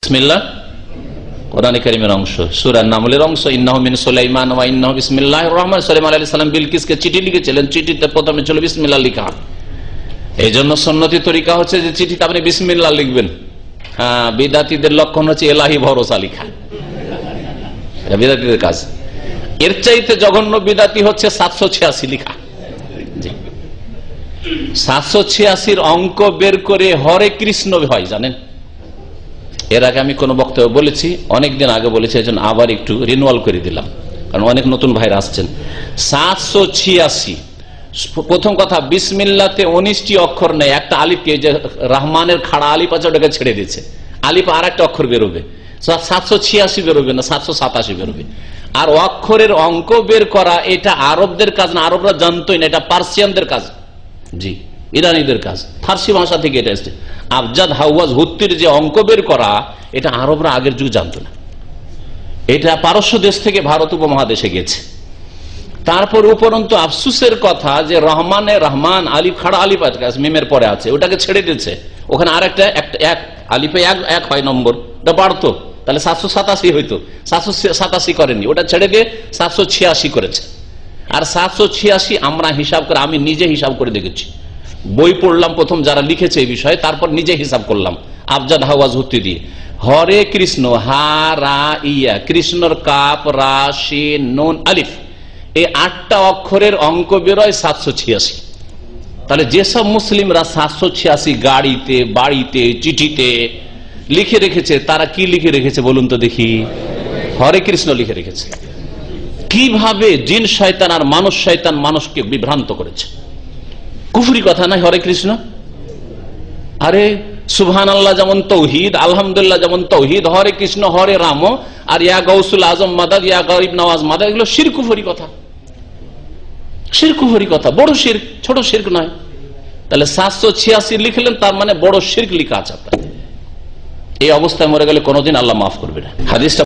বিসমিল্লাহ কোরআনে কারীমের অংশ, সূরা নামলের অংশ। ইন্নাহু মিন সুলাইমান ওয়া ইন্নাহু বিসমিল্লাহির রহমানির সুলাইমান আলাইহিস সালাম বিলকিসকে চিঠি লিখেছিলেন, চিঠিতে প্রথমে ছিল বিসমিল্লাহ লেখা। এই জন্য সুন্নতি তরিকা হচ্ছে যে চিঠিতে আপনি বিসমিল্লাহ লিখবেন। হ্যাঁ, বিদাতীদের লক্ষণ হচ্ছে এলাহি ভরসা লেখা, এটা বিদাতীদের কাজ। এর চাইতে জঘন্য বিদাতি হচ্ছে 786 লেখা। 786 অঙ্ক বের করে হরে কৃষ্ণ হয়, জানেন? এর আগে আমি কোন বক্তব্য বলেছি, অনেকদিন আগে বলেছি, এই জন্য আবার একটু রিনুয়াল করে দিলাম, কারণ অনেক নতুন ভাইরা আসছেন। 786 প্রথম কথা, বিসমিল্লাতে 19টি অক্ষর নেই, একটা আলিফকে, যে রহমানের খাড়া আলিফ আছে ওটাকে ছেড়ে দিচ্ছে, আলিফ আর একটা অক্ষর বেরোবে, 786 বেরোবে না, 787 বেরোবে। আর অক্ষরের অঙ্ক বের করা এটা আরবদের কাজ না, আরবরা জানতোই না, এটা পার্সিয়ানদের কাজ, জি ইরানিদের কাজ, ফার্সি ভাষা থেকে এটা এসছে। আবজাদ হাওয়াজ হুত্তির যে অঙ্ক বের করা, এটা আরবরা আগের যুগ জানতো না, এটা পারস্য দেশ থেকে ভারত উপমহাদেশে গেছে। তারপর উপরন্তু আফসুসের কথা যে রহমান আলিফ খাড়া আলিফ মিমের পরে আছে, ওটাকে ছেড়ে দিচ্ছে, ওখানে আর একটা এক আলিফে এক হয় নম্বর, ওটা বাড়তো, তাহলে 787 হইতো, 787 করেনি, ওটা ছেড়ে দিয়ে 786 করেছে। আর 786 আমরা হিসাব করে, আমি নিজে হিসাব করে দেখেছি, বই পড়লাম প্রথম যারা লিখেছে এই বিষয়ে, তারপর নিজে হিসাব করলাম আবজাদ হাওয়াজ হুত্তি দিয়ে। হরে কৃষ্ণ, হা রা ইয়া, কৃষ্ণর কাপ রা শিন নুন আলিফ, এই 8টা অক্ষরের অঙ্ক বেরোয় 786। তাহলে যেসব মুসলিমরা 786 গাড়িতে, বাড়িতে, চিঠিতে লিখে রেখেছে, তারা কি লিখে রেখেছে বলুন তো দেখি? হরে কৃষ্ণ লিখে রেখেছে। কিভাবে জিন শয়তান আর মানুষ শয়তান মানুষকে বিভ্রান্ত করেছে। কুফরি কথা নাই হরে কৃষ্ণ। আরে সুবহানাল্লাহ যেমন তৌহিদ, আলহামদুলিল্লাহ যেমন তৌহিদ, হরে কৃষ্ণ হরে রাম, আর ইয়া গৌসুল আজম মাদাদ, ইয়া গরিব নওয়াজ মাদাদ, এগুলো শিরক কুফরি কথা, শিরক কুফরি কথা, বড় শিরক, ছোট শিরক নয়। তাহলে 786 লিখলেন, তার মানে বড় শিরক লিখা আছে আপনার। এই অবস্থায় মরে গেলে কোনোদিন আল্লাহ মাফ করবে না। হাদিসটা